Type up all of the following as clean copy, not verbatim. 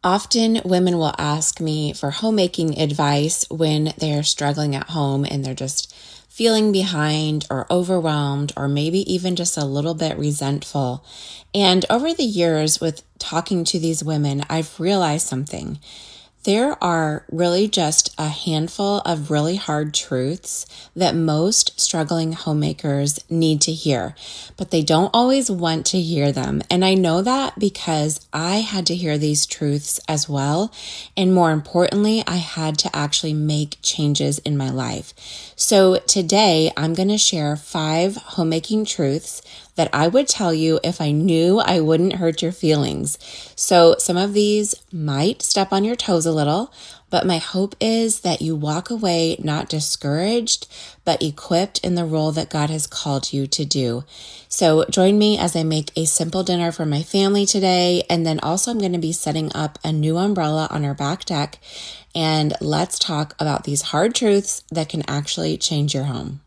Often women will ask me for homemaking advice when they're struggling at home and they're just feeling behind or overwhelmed or maybe even just a little bit resentful. And over the years with talking to these women, I've realized something. There are really just a handful of really hard truths that most struggling homemakers need to hear, but they don't always want to hear them. And I know that because I had to hear these truths as well. And more importantly, I had to actually make changes in my life. So today I'm going to share 5 homemaking truths that I would tell you if I knew I wouldn't hurt your feelings. So some of these might step on your toes a little, but my hope is that you walk away not discouraged, but equipped in the role that God has called you to do. So join me as I make a simple dinner for my family today. And then also I'm going to be setting up a new umbrella on our back deck. And let's talk about these hard truths that can actually change your home.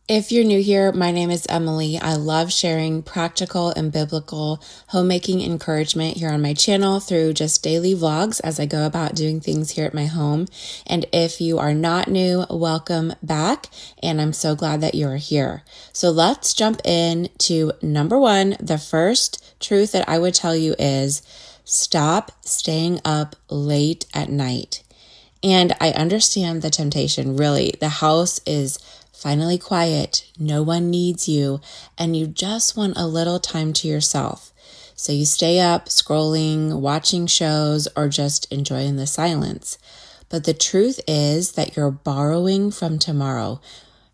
If you're new here, my name is Emily. I love sharing practical and biblical homemaking encouragement here on my channel through just daily vlogs as I go about doing things here at my home. And if you are not new, welcome back. And I'm so glad that you're here. So let's jump in to number 1. The first truth that I would tell you is stop staying up late at night. And I understand the temptation, really. The house is finally quiet, no one needs you, and you just want a little time to yourself. So you stay up scrolling, watching shows, or just enjoying the silence. But the truth is that you're borrowing from tomorrow.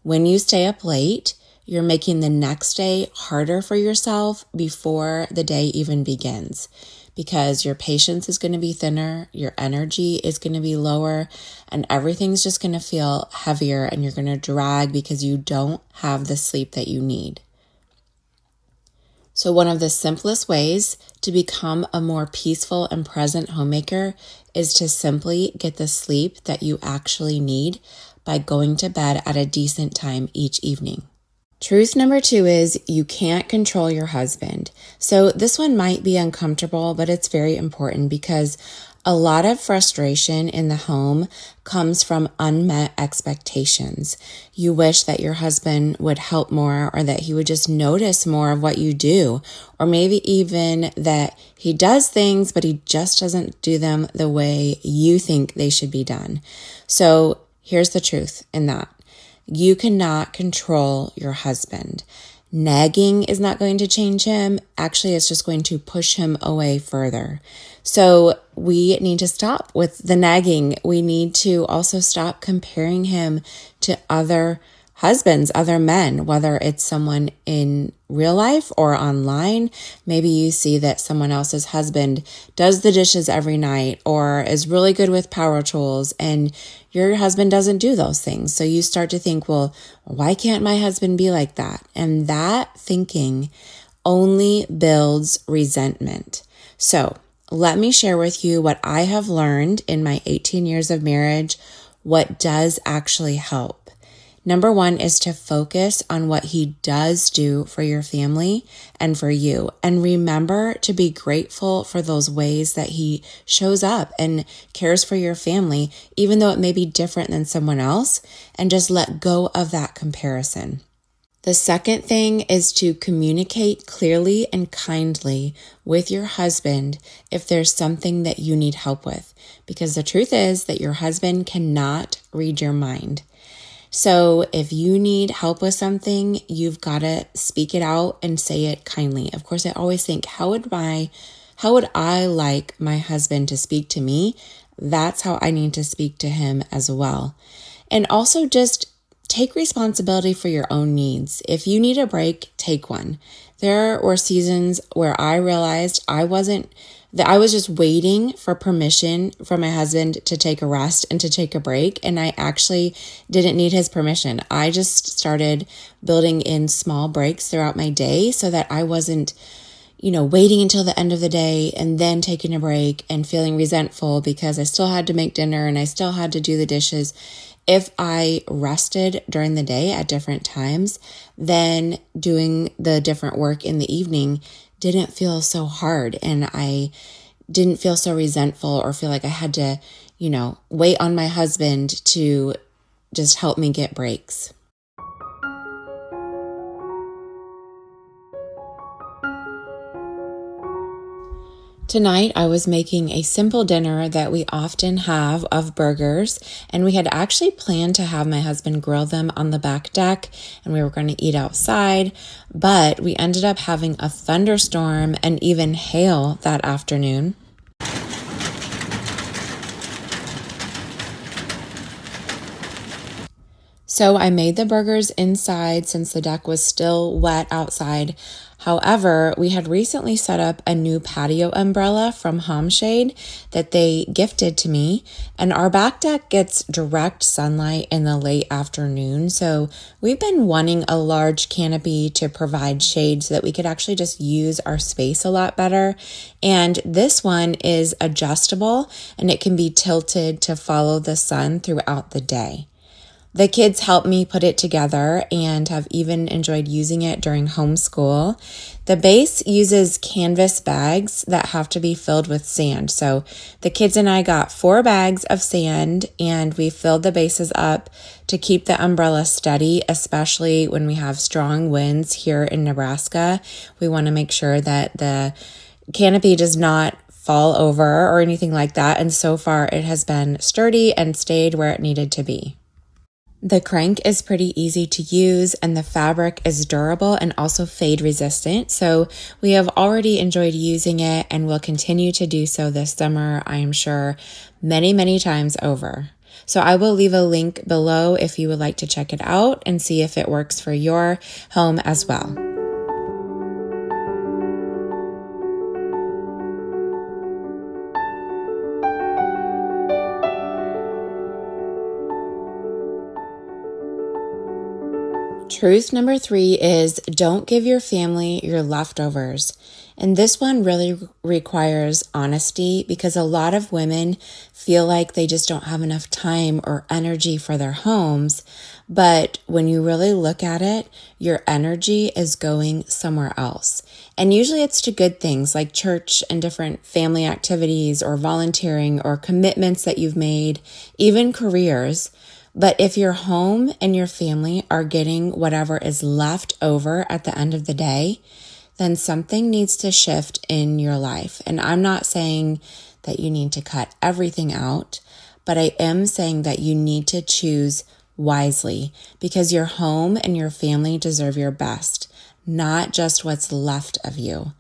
When you stay up late, you're making the next day harder for yourself before the day even begins. Because your patience is going to be thinner, your energy is going to be lower, and everything's just going to feel heavier and you're going to drag because you don't have the sleep that you need. So one of the simplest ways to become a more peaceful and present homemaker is to simply get the sleep that you actually need by going to bed at a decent time each evening. Truth number 2 is you can't control your husband. So this one might be uncomfortable, but it's very important because a lot of frustration in the home comes from unmet expectations. You wish that your husband would help more or that he would just notice more of what you do, or maybe even that he does things, but he just doesn't do them the way you think they should be done. So here's the truth in that. You cannot control your husband. Nagging is not going to change him. Actually, it's just going to push him away further. So we need to stop with the nagging. We need to also stop comparing him to other husbands, other men, whether it's someone in real life or online. Maybe you see that someone else's husband does the dishes every night or is really good with power tools and your husband doesn't do those things. So you start to think, well, why can't my husband be like that? And that thinking only builds resentment. So let me share with you what I have learned in my 18 years of marriage, what does actually help. Number 1 is to focus on what he does do for your family and for you. And remember to be grateful for those ways that he shows up and cares for your family, even though it may be different than someone else, and just let go of that comparison. The second thing is to communicate clearly and kindly with your husband if there's something that you need help with, because the truth is that your husband cannot read your mind. So if you need help with something, you've got to speak it out and say it kindly. Of course, I always think, how would I like my husband to speak to me? That's how I need to speak to him as well. And also just take responsibility for your own needs. If you need a break, take one. There were seasons where I realized I was just waiting for permission from my husband to take a rest and to take a break. And I actually didn't need his permission. I just started building in small breaks throughout my day so that I wasn't, waiting until the end of the day and then taking a break and feeling resentful because I still had to make dinner and I still had to do the dishes. If I rested during the day at different times, then doing the different work in the evening didn't feel so hard. And I didn't feel so resentful or feel like I had to, wait on my husband to just help me get breaks. Tonight, I was making a simple dinner that we often have of burgers, and we had actually planned to have my husband grill them on the back deck, and we were going to eat outside, but we ended up having a thunderstorm and even hail that afternoon. So I made the burgers inside since the deck was still wet outside. However, we had recently set up a new patio umbrella from Homeshade that they gifted to me, and our back deck gets direct sunlight in the late afternoon. So we've been wanting a large canopy to provide shade so that we could actually just use our space a lot better. And this one is adjustable and it can be tilted to follow the sun throughout the day. The kids helped me put it together and have even enjoyed using it during homeschool. The base uses canvas bags that have to be filled with sand. So the kids and I got 4 bags of sand and we filled the bases up to keep the umbrella steady, especially when we have strong winds here in Nebraska. We want to make sure that the canopy does not fall over or anything like that. And so far it has been sturdy and stayed where it needed to be. The crank is pretty easy to use and the fabric is durable and also fade resistant. So we have already enjoyed using it and will continue to do so this summer, I am sure, many, many times over. So I will leave a link below if you would like to check it out and see if it works for your home as well. Truth number 3 is don't give your family your leftovers. And this one really requires honesty because a lot of women feel like they just don't have enough time or energy for their homes. But when you really look at it, your energy is going somewhere else. And usually it's to good things like church and different family activities or volunteering or commitments that you've made, even careers. But if your home and your family are getting whatever is left over at the end of the day, then something needs to shift in your life. And I'm not saying that you need to cut everything out, but I am saying that you need to choose wisely because your home and your family deserve your best, not just what's left of you.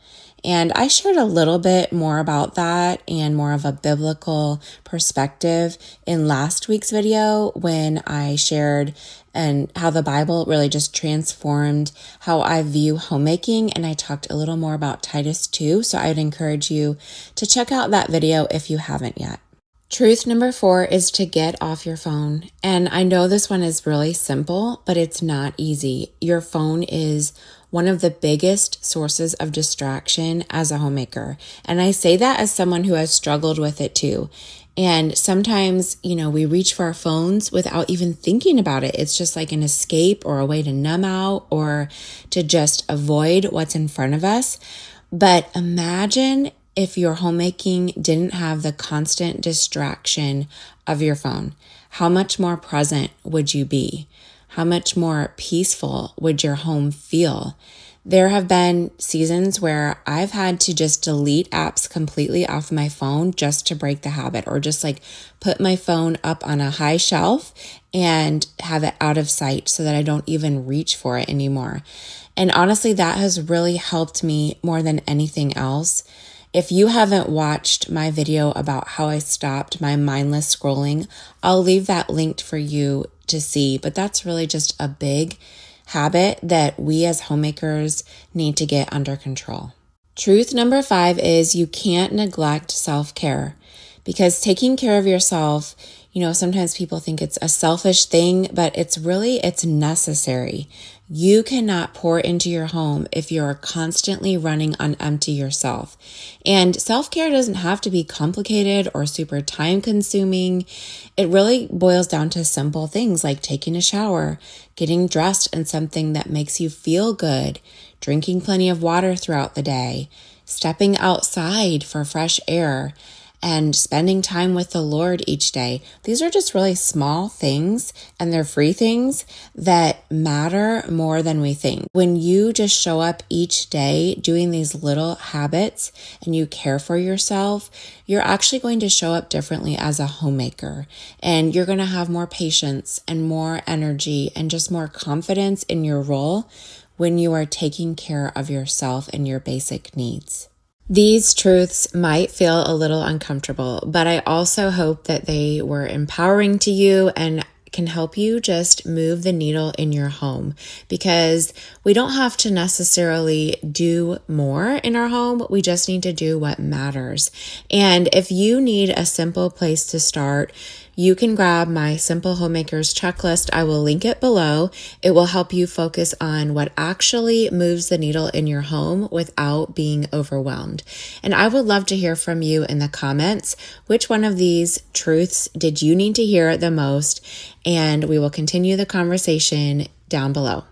And I shared a little bit more about that and more of a biblical perspective in last week's video when I shared and how the Bible really just transformed how I view homemaking. And I talked a little more about Titus 2. So I'd encourage you to check out that video if you haven't yet. Truth number 4 is to get off your phone. And I know this one is really simple, but it's not easy. Your phone is one of the biggest sources of distraction as a homemaker. And I say that as someone who has struggled with it too. And sometimes, we reach for our phones without even thinking about it. It's just like an escape or a way to numb out or to just avoid what's in front of us. But imagine if your homemaking didn't have the constant distraction of your phone. How much more present would you be? How much more peaceful would your home feel? There have been seasons where I've had to just delete apps completely off my phone just to break the habit, or just like put my phone up on a high shelf and have it out of sight so that I don't even reach for it anymore. And honestly, that has really helped me more than anything else. If you haven't watched my video about how I stopped my mindless scrolling, I'll leave that linked for you to see, but that's really just a big habit that we as homemakers need to get under control. Truth number 5 is you can't neglect self-care, because taking care of yourself, sometimes people think it's a selfish thing, but it's necessary. You cannot pour into your home if you're constantly running on empty yourself. And self-care doesn't have to be complicated or super time-consuming. It really boils down to simple things like taking a shower, getting dressed in something that makes you feel good, drinking plenty of water throughout the day, stepping outside for fresh air, and spending time with the Lord each day. These are just really small things, and they're free things that matter more than we think. When you just show up each day doing these little habits and you care for yourself, you're actually going to show up differently as a homemaker, and you're going to have more patience and more energy and just more confidence in your role when you are taking care of yourself and your basic needs. These truths might feel a little uncomfortable, but I also hope that they were empowering to you and can help you just move the needle in your home, because we don't have to necessarily do more in our home. We just need to do what matters. And if you need a simple place to start, you can grab my Simple Homemakers checklist. I will link it below. It will help you focus on what actually moves the needle in your home without being overwhelmed. And I would love to hear from you in the comments. Which one of these truths did you need to hear the most? And we will continue the conversation down below.